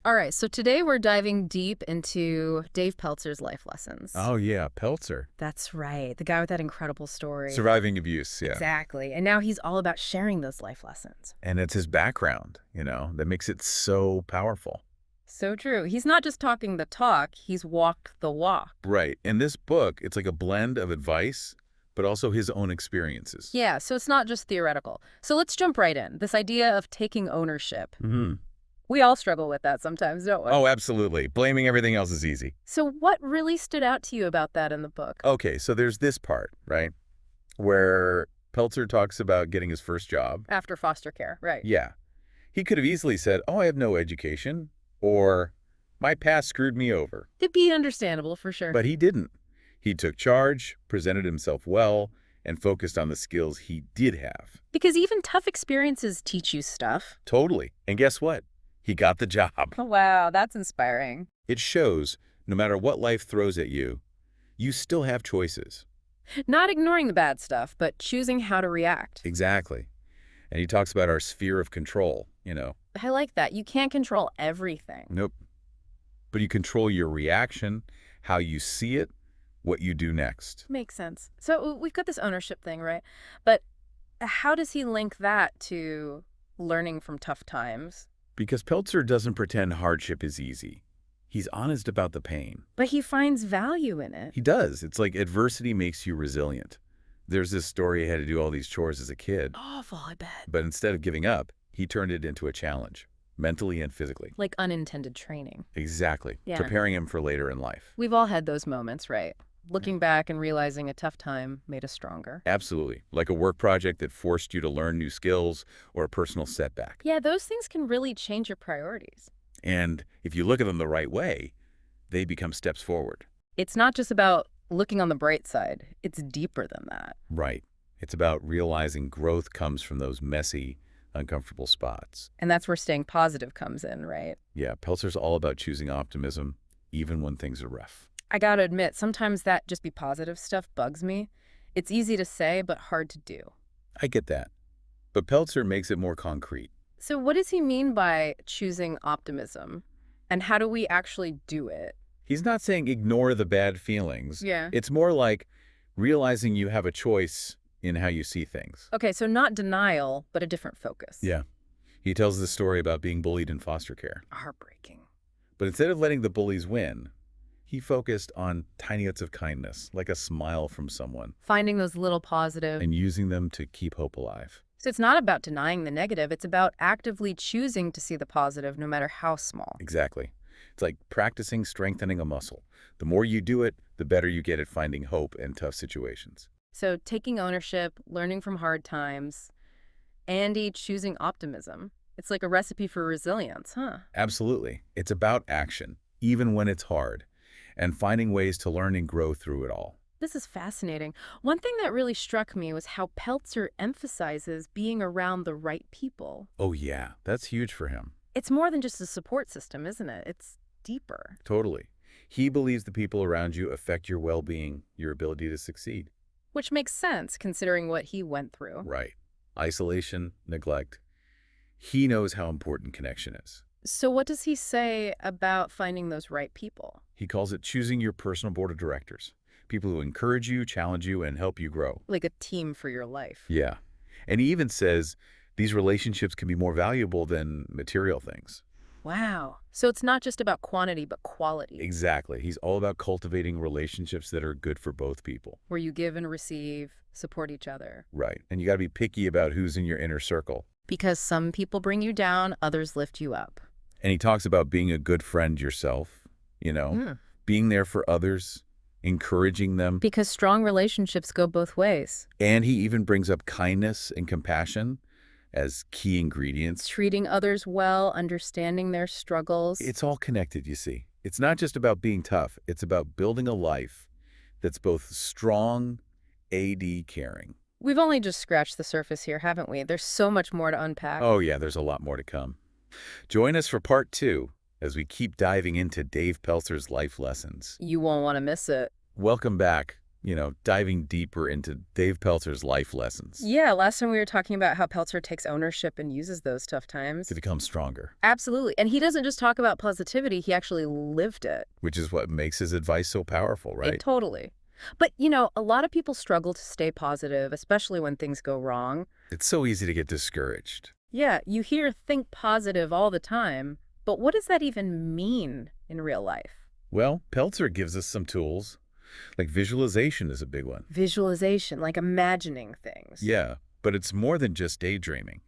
All right, so today we're diving deep into Dave Pelzer's life lessons. Oh, yeah, Pelzer. That's right, the guy with that incredible story. Surviving abuse, yeah. Exactly. And now he's all about sharing those life lessons. And it's his background, that makes it so powerful. So true. He's not just talking the talk, he's walked the walk. Right. In this book, it's like a blend of advice, but also his own experiences. Yeah, so it's not just theoretical. So let's jump right in. This idea of taking ownership. Hmm. We all struggle with that sometimes, don't we? Oh, absolutely. Blaming everything else is easy. So what really stood out to you about that in the book? Okay, so there's this part, right, where Pelzer talks about getting his first job. After foster care, right. Yeah. He could have easily said, oh, I have no education, or my past screwed me over. It'd be understandable for sure. But he didn't. He took charge, presented himself well, and focused on the skills he did have. Because even tough experiences teach you stuff. Totally. And guess what? He got the job. Oh, wow, that's inspiring. It shows no matter what life throws at you, you still have choices. Not ignoring the bad stuff, but choosing how to react. Exactly. And he talks about our sphere of control. I like that. You can't control everything. Nope. But you control your reaction, how you see it, what you do next. Makes sense. So we've got this ownership thing, right? But how does he link that to learning from tough times? Because Pelzer doesn't pretend hardship is easy. He's honest about the pain. But he finds value in it. He does. It's like adversity makes you resilient. There's this story he had to do all these chores as a kid, Awful, I bet. but instead of giving up, he turned it into a challenge, mentally and physically. Like unintended training. Exactly. Yeah. Preparing him for later in life. We've all had those moments, right? Looking back and realizing a tough time made us stronger. Absolutely. Like a work project that forced you to learn new skills or a personal setback. Yeah, those things can really change your priorities. And if you look at them the right way, they become steps forward. It's not just about looking on the bright side. It's deeper than that. Right. It's about realizing growth comes from those messy, uncomfortable spots. And that's where staying positive comes in, right? Yeah, Pelzer's all about choosing optimism, even when things are rough. I gotta admit, sometimes that just be positive stuff bugs me. It's easy to say, but hard to do. I get that. But Pelzer makes it more concrete. So what does he mean by choosing optimism? And how do we actually do it? He's not saying ignore the bad feelings. Yeah. It's more like realizing you have a choice in how you see things. Okay, so not denial, but a different focus. Yeah. He tells the story about being bullied in foster care. Heartbreaking. But instead of letting the bullies win, he focused on tiny acts of kindness, like a smile from someone, Finding those little positive. and using them to keep hope alive. So it's not about denying the negative. It's about actively choosing to see the positive, no matter how small. Exactly. It's like practicing strengthening a muscle. The more you do it, the better you get at finding hope in tough situations. So taking ownership, learning from hard times, and choosing optimism. It's like a recipe for resilience, huh? Absolutely. It's about action, even when it's hard, and finding ways to learn and grow through it all. This is fascinating. One thing that really struck me was how Peltzer emphasizes being around the right people. Oh yeah, that's huge for him. It's more than just a support system, isn't it? It's deeper. Totally. He believes the people around you affect your well-being, your ability to succeed. Which makes sense considering what he went through. Right. Isolation, neglect. He knows how important connection is. So what does he say about finding those right people? He calls it choosing your personal board of directors. People who encourage you, challenge you, and help you grow. Like a team for your life. Yeah. And he even says these relationships can be more valuable than material things. Wow. So it's not just about quantity, but quality. Exactly. He's all about cultivating relationships that are good for both people. Where you give and receive, support each other. Right. And you got to be picky about who's in your inner circle. Because some people bring you down, others lift you up. And he talks about being a good friend yourself, being there for others, encouraging them. Because strong relationships go both ways. And he even brings up kindness and compassion as key ingredients. Treating others well, understanding their struggles. It's all connected, you see. It's not just about being tough. It's about building a life that's both strong, caring. We've only just scratched the surface here, haven't we? There's so much more to unpack. Oh yeah, there's a lot more to come. Join us for part 2 as we keep diving into Dave Pelzer's life lessons. You won't want to miss it. Welcome back. diving deeper into Dave Pelzer's life lessons Yeah, last time we were talking about how Pelzer takes ownership and uses those tough to times. become stronger, Absolutely. And he doesn't just talk about positivity, he actually lived it. which is what makes his advice so powerful, It right? totally. But, a lot of people struggle to stay positive, especially when things go wrong. It's so easy to get discouraged. Yeah, you hear think positive all the time, but what does that even mean in real life? Well, Pelzer gives us some tools, like visualization is a big one. Visualization, like imagining things. Yeah, but it's more than just daydreaming.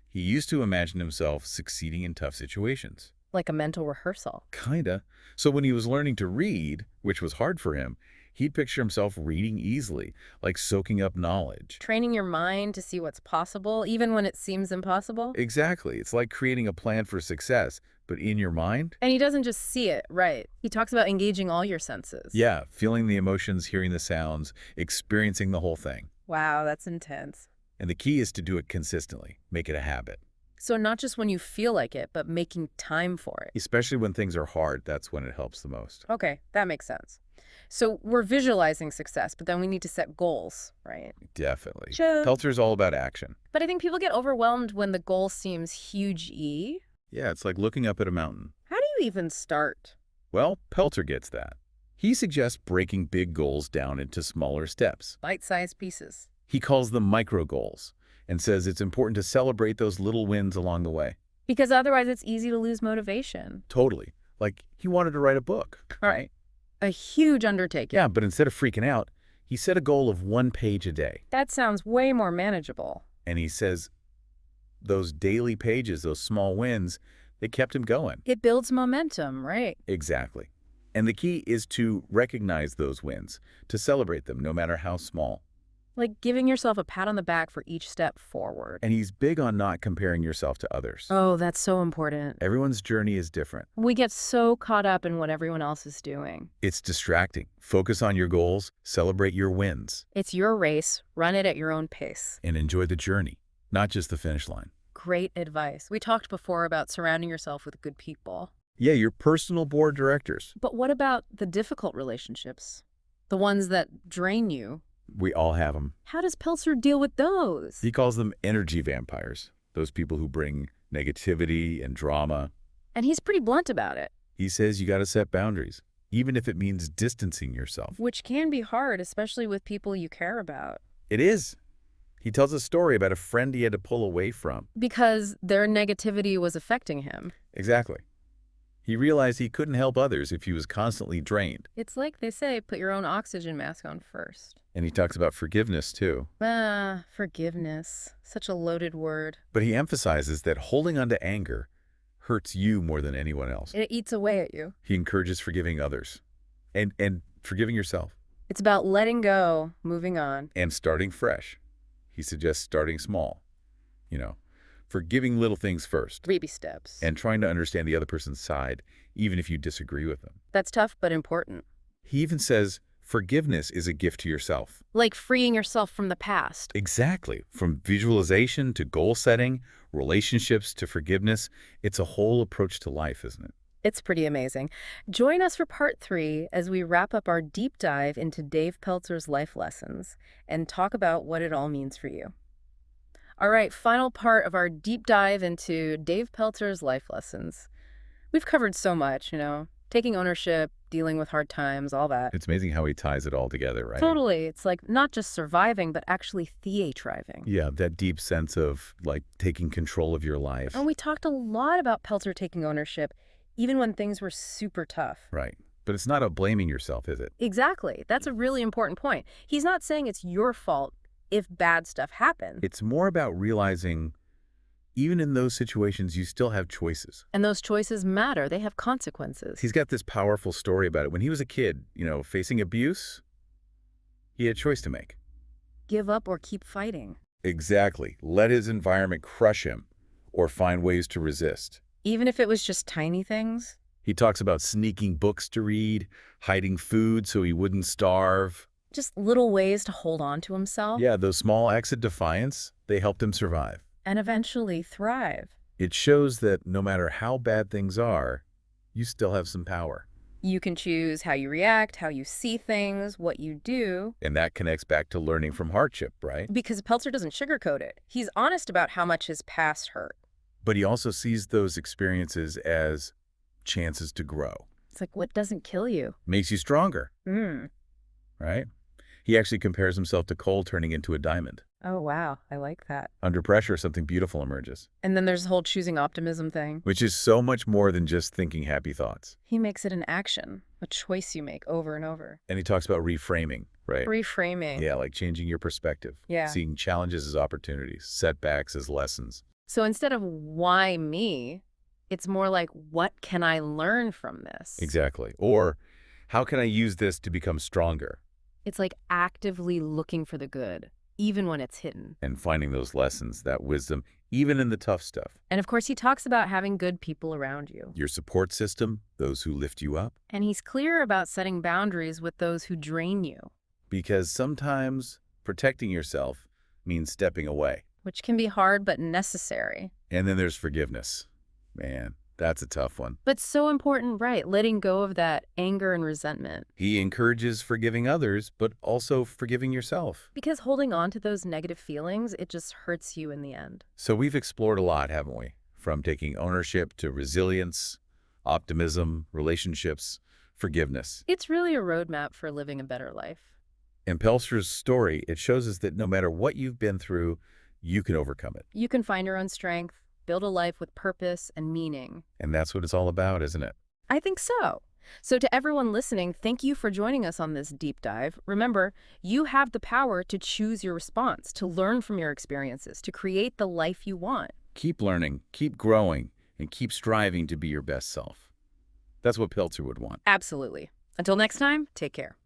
He used to imagine himself succeeding in tough situations. Like a mental rehearsal. Kinda. So when he was learning to read, which was hard for him, he'd picture himself reading easily, like soaking up knowledge. Training your mind to see what's possible, even when it seems impossible. Exactly. It's like creating a plan for success, but in your mind? And he doesn't just see it, right? He talks about engaging all your senses. Yeah, feeling the emotions, hearing the sounds, experiencing the whole thing. Wow, that's intense. And the key is to do it consistently, make it a habit. So not just when you feel like it, but making time for it. Especially when things are hard, that's when it helps the most. Okay, that makes sense. So we're visualizing success, but then we need to set goals, right? Definitely. Sure. Peltzer's all about action. But I think people get overwhelmed when the goal seems huge-y. Yeah, it's like looking up at a mountain. How do you even start? Well, Peltzer gets that. He suggests breaking big goals down into smaller steps. Bite-sized pieces. He calls them micro goals and says it's important to celebrate those little wins along the way. Because otherwise it's easy to lose motivation. Totally. Like he wanted to write a book, right? A huge undertaking. Yeah, but instead of freaking out, he set a goal of 1 page a day. That sounds way more manageable. And he says those daily pages, those small wins, they kept him going. It builds momentum, right? Exactly. And the key is to recognize those wins, to celebrate them no matter how small. Like giving yourself a pat on the back for each step forward. And he's big on not comparing yourself to others. Oh, that's so important. Everyone's journey is different. We get so caught up in what everyone else is doing. It's distracting. Focus on your goals, celebrate your wins, It's your race. Run it at your own pace. and enjoy the journey, not just the finish line. Great advice. We talked before about surrounding yourself with good people. Yeah, your personal board directors. But what about the difficult relationships? The ones that drain you? We all have them. How does Pelzer deal with those? He calls them energy vampires, those people who bring negativity and drama. And he's pretty blunt about it. He says you got to set boundaries, even if it means distancing yourself. Which can be hard, especially with people you care about. It is. He tells a story about a friend he had to pull away from. Because their negativity was affecting him. Exactly. He realized he couldn't help others if he was constantly drained. It's like they say, put your own oxygen mask on first. And he talks about forgiveness, too. Forgiveness. Such a loaded word. But he emphasizes that holding on to anger hurts you more than anyone else. It eats away at you. He encourages forgiving others and forgiving yourself It's about letting go, moving on. and starting fresh. He suggests starting small, forgiving little things first Baby steps. and trying to understand the other person's side, even if you disagree with them. That's tough but important. He even says forgiveness is a gift to yourself. Like freeing yourself from the past. Exactly. From visualization to goal setting, relationships to forgiveness, it's a whole approach to life, isn't it? It's pretty amazing. Join us for part 3 as we wrap up our deep dive into Dave Pelzer's life lessons and talk about what it all means for you. All right, final part of our deep dive into Dave Pelzer's life lessons. We've covered so much, taking ownership, dealing with hard times, all that. It's amazing how he ties it all together, right? Totally. It's like not just surviving, but actually theatriving. Yeah, that deep sense of like taking control of your life. And we talked a lot about Pelzer taking ownership, even when things were super tough. Right. But it's not about blaming yourself, is it? Exactly. That's a really important point. He's not saying it's your fault if bad stuff happens. It's more about realizing even in those situations, you still have choices. And those choices matter. They have consequences. He's got this powerful story about it. When he was a kid, facing abuse, he had a choice to make. Give up or keep fighting. Exactly. Let his environment crush him or find ways to resist. Even if it was just tiny things. He talks about sneaking books to read, hiding food so he wouldn't starve. Just little ways to hold on to himself. Yeah, those small acts of defiance, they helped him survive. And eventually thrive. It shows that no matter how bad things are, you still have some power. You can choose how you react, how you see things, what you do, And that connects back to learning from hardship, right? because Pelzer doesn't sugarcoat it. He's honest about how much his past hurt. But he also sees those experiences as chances to grow. It's like, what doesn't kill you? Makes you stronger, Hmm. right? He actually compares himself to coal turning into a diamond. Oh, wow. I like that. Under pressure, something beautiful emerges, And then there's the whole choosing optimism thing. which is so much more than just thinking happy thoughts. He makes it an action, a choice you make over and over. And he talks about reframing, right? Reframing. Yeah, like changing your perspective, Yeah. seeing challenges as opportunities, setbacks as lessons. So instead of why me, it's more like, what can I learn from this? Exactly. Or how can I use this to become stronger? It's like actively looking for the good, even when it's hidden. And finding those lessons, that wisdom, even in the tough stuff. And of course, he talks about having good people around you. Your support system, those who lift you up. And he's clear about setting boundaries with those who drain you, Because sometimes protecting yourself means stepping away. which can be hard but necessary. And then there's forgiveness. Man, that's a tough one. But so important, right? Letting go of that anger and resentment. He encourages forgiving others, but also forgiving yourself. Because holding on to those negative feelings, it just hurts you in the end. So we've explored a lot, haven't we? From taking ownership to resilience, optimism, relationships, forgiveness. It's really a roadmap for living a better life. In Pelzer's story, it shows us that no matter what you've been through, you can overcome it. You can find your own strength, build a life with purpose and meaning. And that's what it's all about, isn't it? I think so. So to everyone listening, thank you for joining us on this deep dive. Remember, you have the power to choose your response, to learn from your experiences, to create the life you want. Keep learning, keep growing, and keep striving to be your best self. That's what Pelzer would want. Absolutely. Until next time, take care.